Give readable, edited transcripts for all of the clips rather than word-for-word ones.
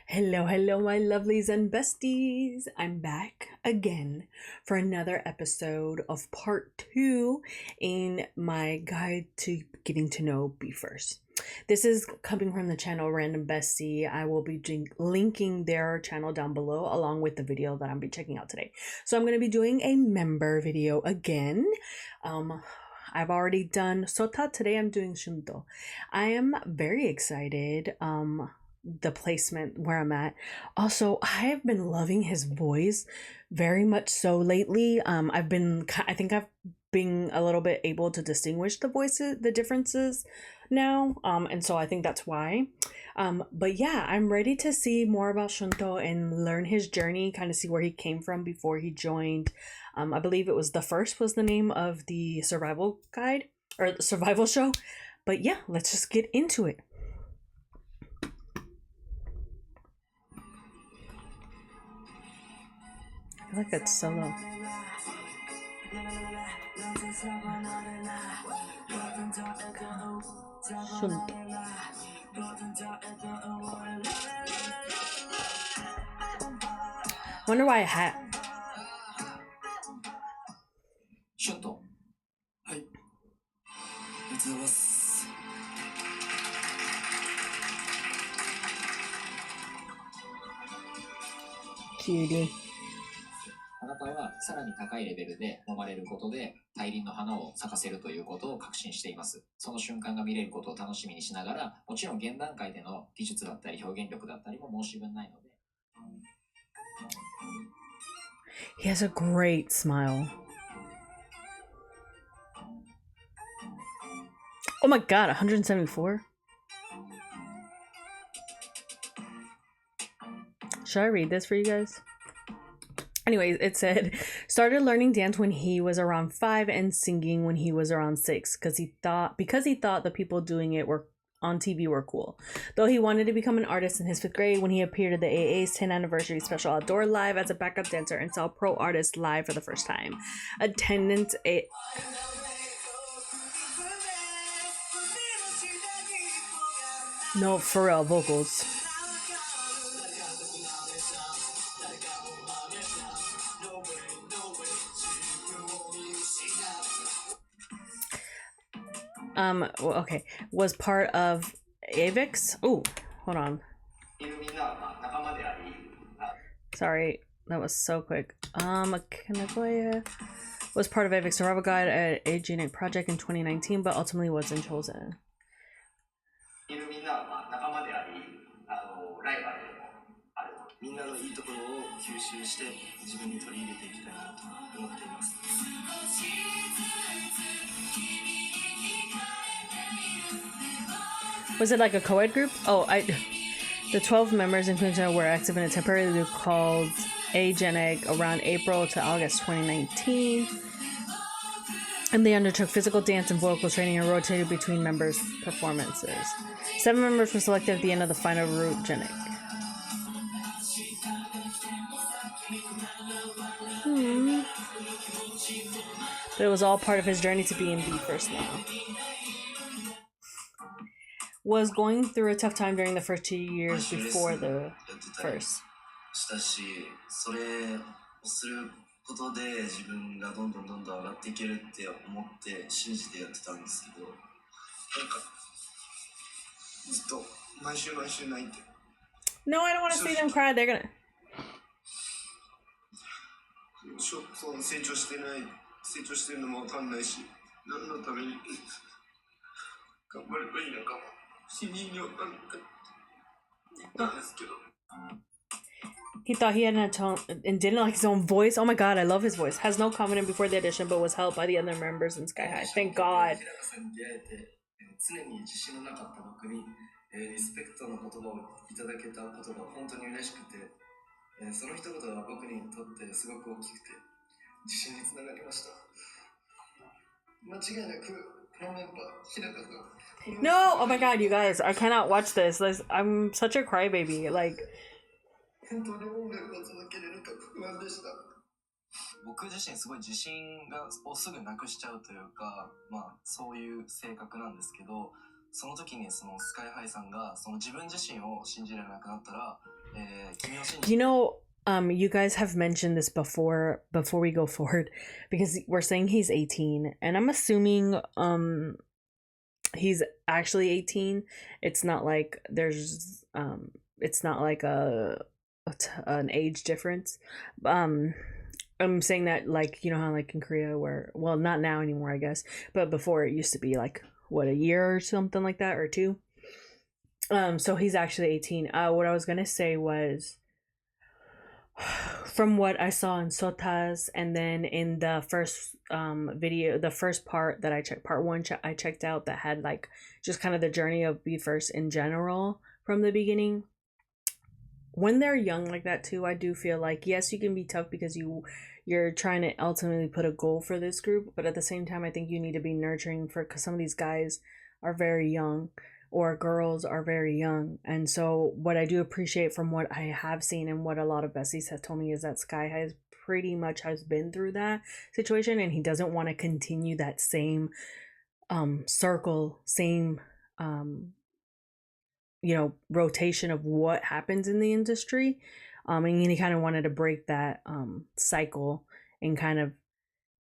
Hello, hello, my lovelies and besties. I'm back again for another episode of part two in my guide to getting to know Be First. This is coming from the channel Random Bestie. I will be linking their channel down below along with the video that I'll be checking out today. So I'm going to be doing a member video again. I've already done Sota. Today I'm doing Shunto. I am very excited. The placement where I'm at. Also, I have been loving his voice very much so lately. I think I've been a little bit able to distinguish the voices, the differences now. And so I think that's why. But yeah, I'm ready to see more about Shunto and learn his journey, kind of see where he came from before he joined. I believe it was The First was the name of the survival guide or the survival show. But yeah, let's just get into it. I feel like that's solo. Shunto. Wonder why a hat. Shunto. はい。ありがとうございます。Cutie. あなたはさらに高いレベルで揉まれることで大輪の花を咲かせるということを確信しています。その瞬間が見れることを楽しみにしながら、もちろん現段階での技術だったり表現力だったりも申し分ないので。He has a great smile. Oh my god, 174? Should I read this for you guys? Anyways, it said, started learning dance when he was around 5 and singing when he was around 6 because he thought the people doing it were on TV were cool. Though he wanted to become an artist in his 5th grade when he appeared at the AA's 10th anniversary special outdoor live as a backup dancer and saw pro artists live for the first time. Attendance No, for real, vocals. Well, okay, was part of Avix. Oh, hold on. Sorry, that was so quick. Kanagoya was part of Avix Survival Guide at a Genetic Project in 2019, but ultimately wasn't chosen. Was it like a co-ed group? The 12 members including were active in a temporary group called ahhhh around April to August 2019. And they undertook physical dance and vocal training and rotated between members' performances. 7 members were selected at the end of the final route Genic. But it was all part of his journey to be in Be First now. Was going through a tough time during the first 2 years before the first. ことで自分がどんどん上がっていけるって思って信じてやってたんですけど、なんかずっと毎週泣いて。No, I don't want to see them cry. They're gonna. そう成長してるのもわかんないし、何のために頑張ればいいのかも死ににわかんなかったんですけど。He thought he had an tone and didn't like his own voice. Oh my god, I love his voice. Has no confidence before the audition, but was helped by the other members in Sky High. Thank God. No! Oh my god, you guys, I cannot watch this. I'm such a crybaby. Like. 僕自身すごい自信をすぐなくしちゃうというか、まあそういう性格なんですけど、その時にそのスカイハイさんがその自分自身を信じられなくなったら、君を信じ You know, you guys have mentioned this before we go forward, because we're saying he's 18, and I'm assuming he's actually 18. It's not like there's it's not like an age difference. I'm saying that, like, you know how like in Korea where, well, not now anymore, I guess, but before it used to be like what, a year or something like that, or two. So he's actually 18. What I was gonna say was, from what I saw in Sotas, and then in the first video, the first part that I checked, part one, I checked out, that had like just kind of the journey of BE:FIRST in general from the beginning. When they're young like that too, I do feel like, yes, you can be tough because you're trying to ultimately put a goal for this group, but at the same time, I think you need to be nurturing, for, because some of these guys are very young, or girls are very young. And so what I do appreciate from what I have seen and what a lot of besties have told me is that Sky has pretty much has been through that situation, and he doesn't want to continue that same circle, same rotation of what happens in the industry. And he kind of wanted to break that cycle and kind of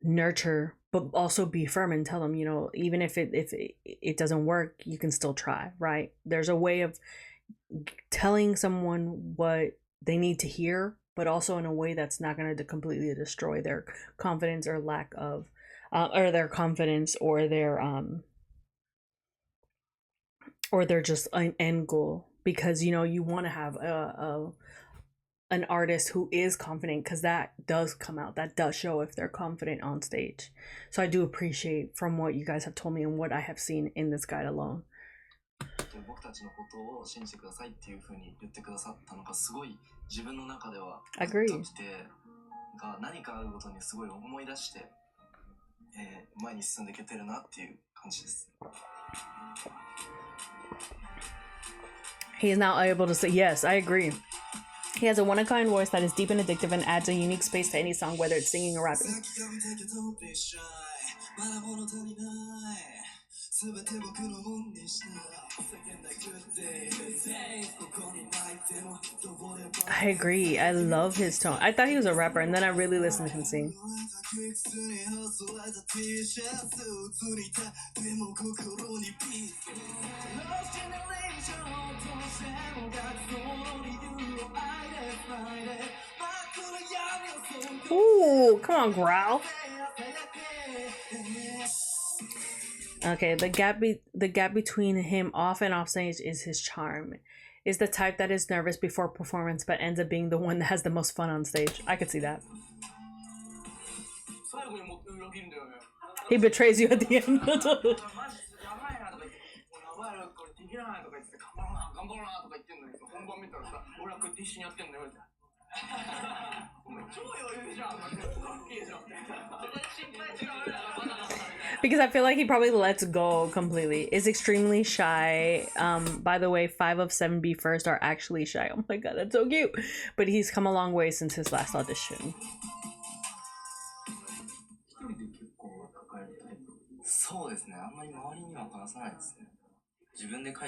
nurture, but also be firm and tell them, even if it doesn't work, you can still try, right? There's a way of telling someone what they need to hear, but also in a way that's not going to completely destroy their confidence or lack of or their confidence, or their just an end goal, because you want to have an artist who is confident, because that does come out, that does show if they're confident on stage. So I do appreciate from what you guys have told me and what I have seen in this guide alone. 僕たちのことを信じてくださいっていう風に言ってくださったのがすごい自分の中ではグッときて、が何かあるごとにすごい思い出して、前に進んでいけてるなっていう感じです。He is now able to say, yes, I agree. He has a one-of-a-kind voice that is deep and addictive and adds a unique space to any song, whether it's singing or rapping. I agree. I love his tone. I thought he was a rapper, and then I really listened to him sing. Ooh, come on, growl. Okay, the gap between him off and off stage is his charm. Is the type that is nervous before performance but ends up being the one that has the most fun on stage. I could see that. He betrays you at the end. Because I feel like he probably lets go completely. Is extremely shy. By the way, 5 of 7 BE:FIRST are actually shy. Oh my god, that's so cute. But he's come a long way since his last audition.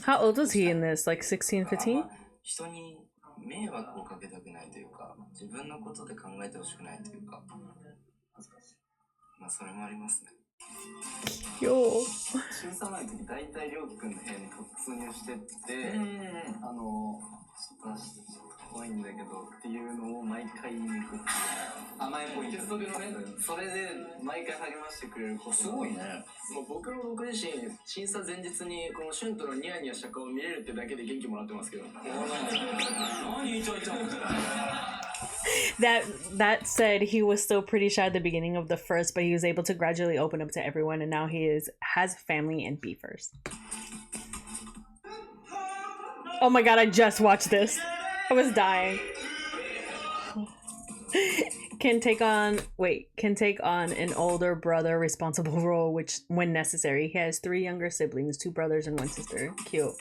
How old was he in this? Like 16, 15? 迷惑をかけたくないというか、自分のことで考えてほしくないというか、まあそれもありますね。よ中3の時大体りょうきくんの部屋に突入してって、怖いんだけどっていうのを毎回言いに行くっていう甘えポイント。それで毎回励ましてくれる子すごいね。もう僕自身審査前日にこのシュントのニヤニヤした顔見れるってだけで元気もらってますけど。何ちょいちょい。That said, he was still pretty shy at the beginning of the first, but he was able to gradually open up to everyone, and now he has family and BE:FIRST. Oh my god, I just watched this. I was dying. Can take on an older brother responsible role when necessary. He has 3 younger siblings, 2 brothers and 1 sister. Cute.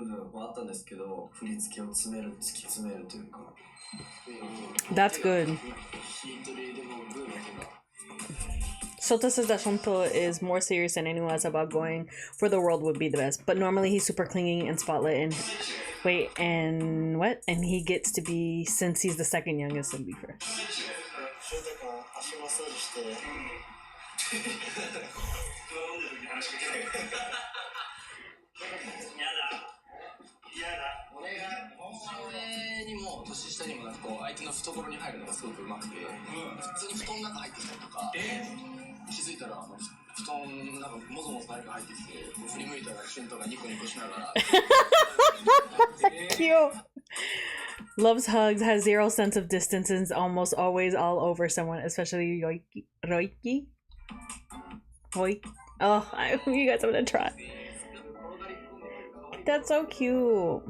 部分はあったんですけど、振り付けを突き詰めるというか。That's good. Shota says that Shunto is more serious than anyone else about going for the world would be the best. But normally he's super clingy and spotlight and wait and what? And he gets to be since he's the second youngest and be first. Cute. Loves hugs, has zero sense of distance, and is almost always all over someone, especially Roiki. Oh, you guys, I'm gonna try. That's so cute.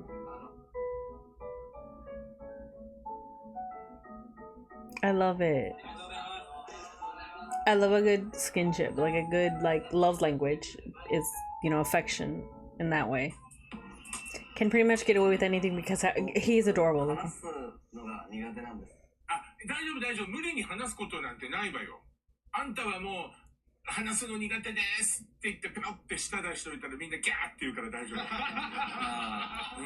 I love it. I love a good skinship, like a good love language is, you know, affection in that way. Can pretty much get away with anything because he's adorable looking. 大丈夫大丈夫無理に話すことなんてないわよ。あんたはもう話すの苦手ですって言ってペロって舌出しといたらみんなギャーって言うから大丈夫。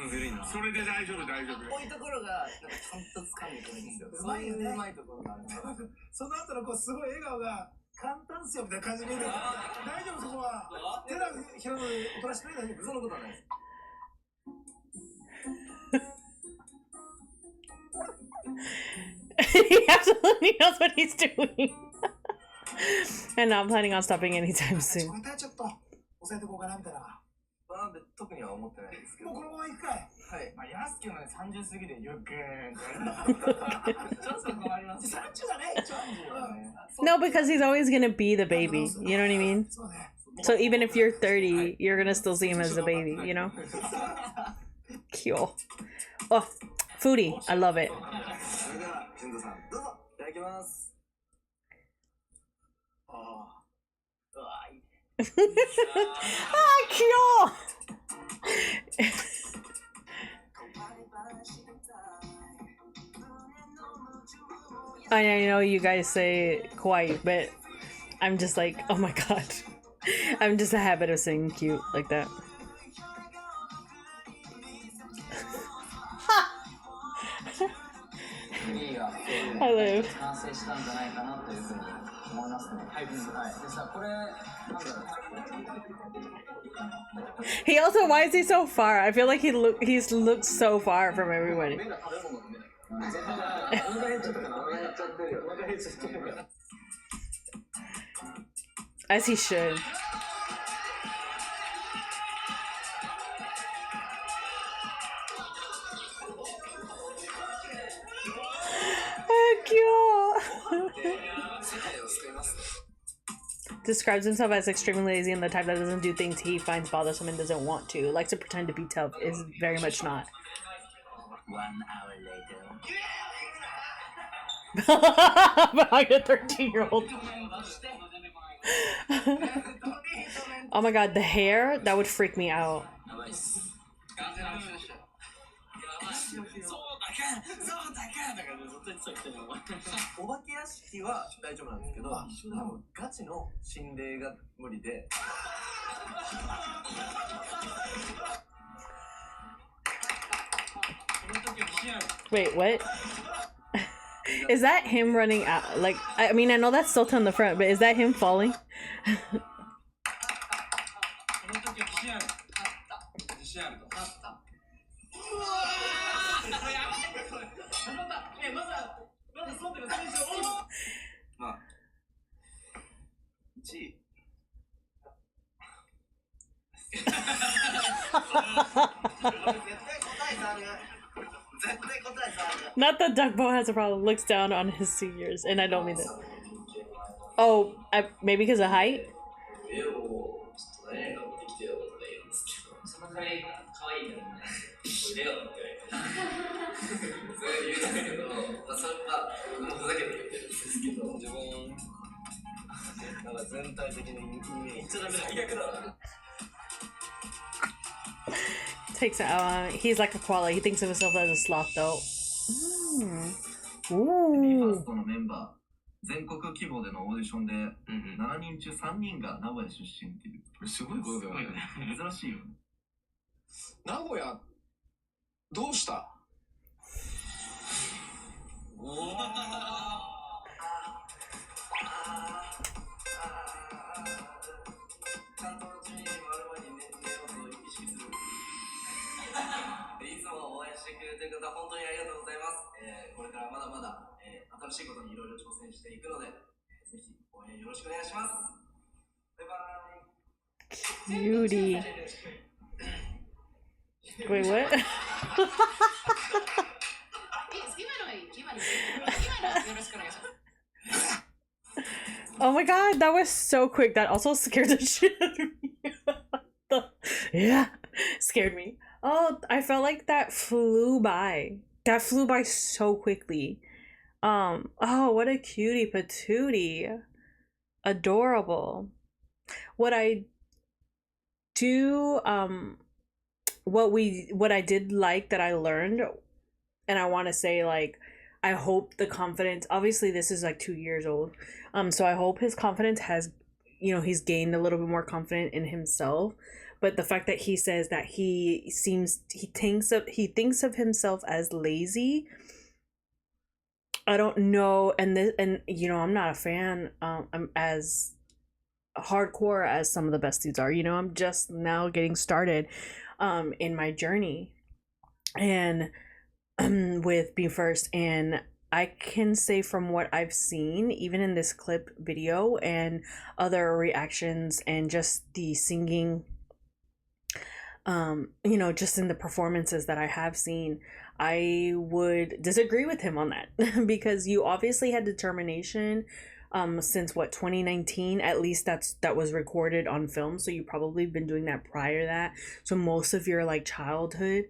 ずるいな。それで大丈夫大丈夫。こういうところがなんかちゃんと掴んでくるんですよ。うまいよね。うまいところがある。その後のこうすごい笑顔が簡単っすよみたいな感じで。大丈夫そこは。手だけ平野でおとらしくない大丈夫。そのことはないです。He absolutely knows what he's doing. And not planning on stopping anytime soon. 特には思ってないですけど。もうこのまま行くかい。はい。まあ安くのね30過ぎでゆっくん。ちょっと困ります。30だね。No, because he's always gonna be the baby. You know what I mean? So even if you're 30, you're gonna still see him as the baby. You know? Cute. Oh, foodie. I love it. それでは俊太さんどうぞいただきます。Cute. I know you guys say kawaii, but I'm just like, oh my god. I'm just a habit of saying cute like that. I live. He also, why is he so far? I feel like he's looked so far from everybody. As he should. Describes himself as extremely lazy and the type that doesn't do things he finds bothersome and doesn't want to. Likes to pretend to be tough, is very much not. 1 hour later. Behind a 13-year-old. Oh my god, the hair? That would freak me out. お化け屋敷は大丈夫なんですけど、ガチの心霊が無理で。Wait, what? Is that him running out? Like, I mean, I know that's still on the front, but is that him falling? Not that Duckbo has a problem. Looks down on his seniors, and I don't mean that. Oh, maybe because of height? takes he's like a koala. He thinks of himself as a sloth though. Ooh. のメンバー全国規模でのオーディションで7人中3人が名古屋出身っていう。これすごいことだよね。珍しいよね。名古屋どうした？おお。ちゃんと12時回る前に寝ようと意識する。いつも応援してくれてる方本当にありがとうございます。これからまだまだ、新しいことにいろいろ挑戦していくので、ぜひ応援よろしくお願いします。バイバイ。Cutie. Wait, what? Oh my god, that was so quick. That also scared the shit out of me. Yeah, scared me. Oh, I felt like that flew by. That flew by so quickly. Oh, what a cutie patootie. Adorable. What I do, what I did like that I learned, and I want to say, like, I hope the confidence, obviously this is like 2 years old, so I hope his confidence has, you know, he's gained a little bit more confident in himself. But the fact that he says that he thinks of himself as lazy, I don't know. And you know, I'm not a fan, I'm as hardcore as some of the besties are, you know. I'm just now getting started in my journey and with Be First, and I can say from what I've seen, even in this clip video and other reactions and just the singing, you know, just in the performances that I have seen, I would disagree with him on that because you obviously had determination since what, 2019, at least that was recorded on film, so you probably been doing that prior to that, so most of your like childhood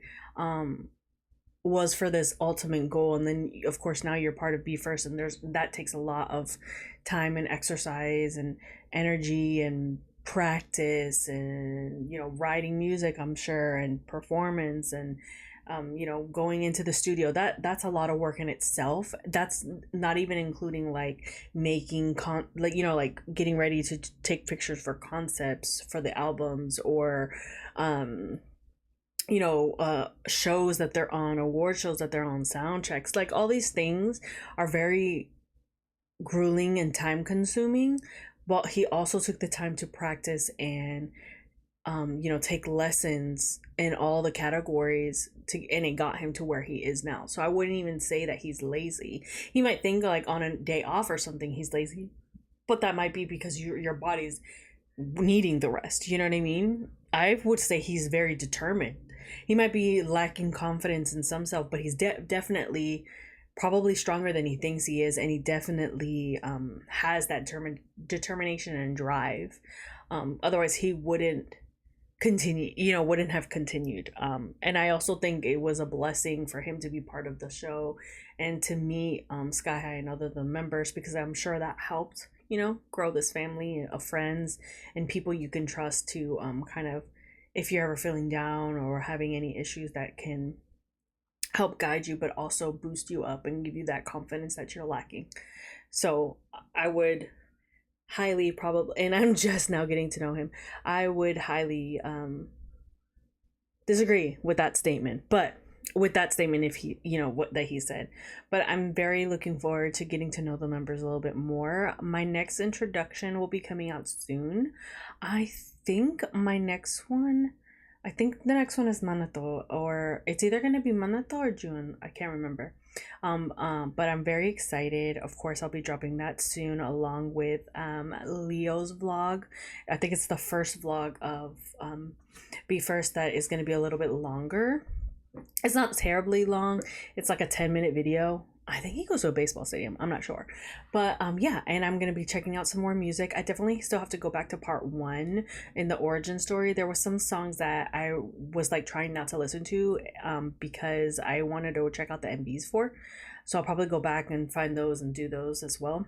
was for this ultimate goal. And then of course now you're part of Be First, and that takes a lot of time and exercise and energy and practice and, you know, writing music, I'm sure, and performance, and you know, going into the studio, that's a lot of work in itself. That's not even including like making like, you know, like getting ready to take pictures for concepts for the albums, or you know, shows that they're on, award shows that they're on, sound checks. Like all these things are very grueling and time consuming, but he also took the time to practice and you know, take lessons in all the categories and it got him to where he is now. So I wouldn't even say that he's lazy. He might think like on a day off or something he's lazy, but that might be because your body's needing the rest, you know what I mean? I would say he's very determined. He might be lacking confidence in some self, but he's definitely probably stronger than he thinks he is, and he definitely has that determination and drive. Otherwise he wouldn't continue, you know, wouldn't have continued. And I also think it was a blessing for him to be part of the show and to meet Sky High and other the members, because I'm sure that helped, you know, grow this family of friends and people you can trust to kind of, if you're ever feeling down or having any issues, that can help guide you but also boost you up and give you that confidence that you're lacking. So I would highly probably, and I'm just now getting to know him, I would highly disagree with that statement, but with that statement, if he, you know, what that he said. But I'm very looking forward to getting to know the members a little bit more. My next introduction will be coming out soon. I think the next one is Manato, or it's either going to be Manato or June, I can't remember. But I'm very excited. Of course I'll be dropping that soon along with Leo's vlog. I think it's the first vlog of Be First that is going to be a little bit longer. It's not terribly long, it's like a 10-minute video. I think he goes to a baseball stadium, I'm not sure, but yeah. And I'm gonna be checking out some more music. I definitely still have to go back to part 1 in the origin story. There were some songs that I was like trying not to listen to because I wanted to check out the MVs for, so I'll probably go back and find those and do those as well.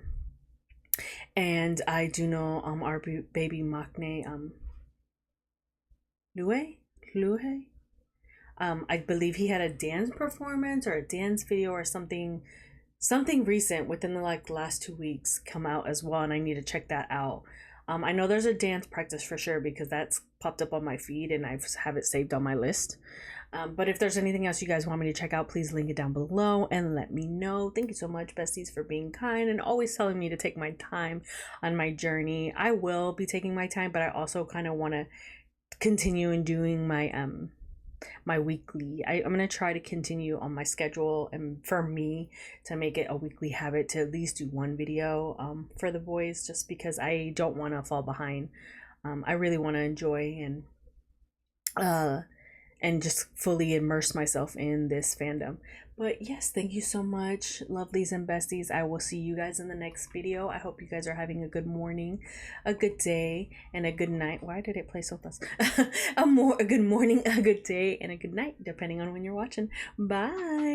And I do know our baby Maknae Lue I believe he had a dance performance or a dance video or something recent within the like last 2 weeks come out as well, and I need to check that out. I know there's a dance practice for sure because that's popped up on my feed and I have it saved on my list. But if there's anything else you guys want me to check out, please link it down below and let me know. Thank you so much, besties, for being kind and always telling me to take my time on my journey. I will be taking my time, but I also kind of want to continue in doing my my weekly. I'm gonna try to continue on my schedule, and for me to make it a weekly habit to at least do one video for the boys, just because I don't want to fall behind. I really want to enjoy and just fully immerse myself in this fandom. But yes, thank you so much, lovelies and besties. I will see you guys in the next video. I hope you guys are having a good morning, a good day, and a good night. Why did it play so fast? A good morning, a good day, and a good night, depending on when you're watching. Bye.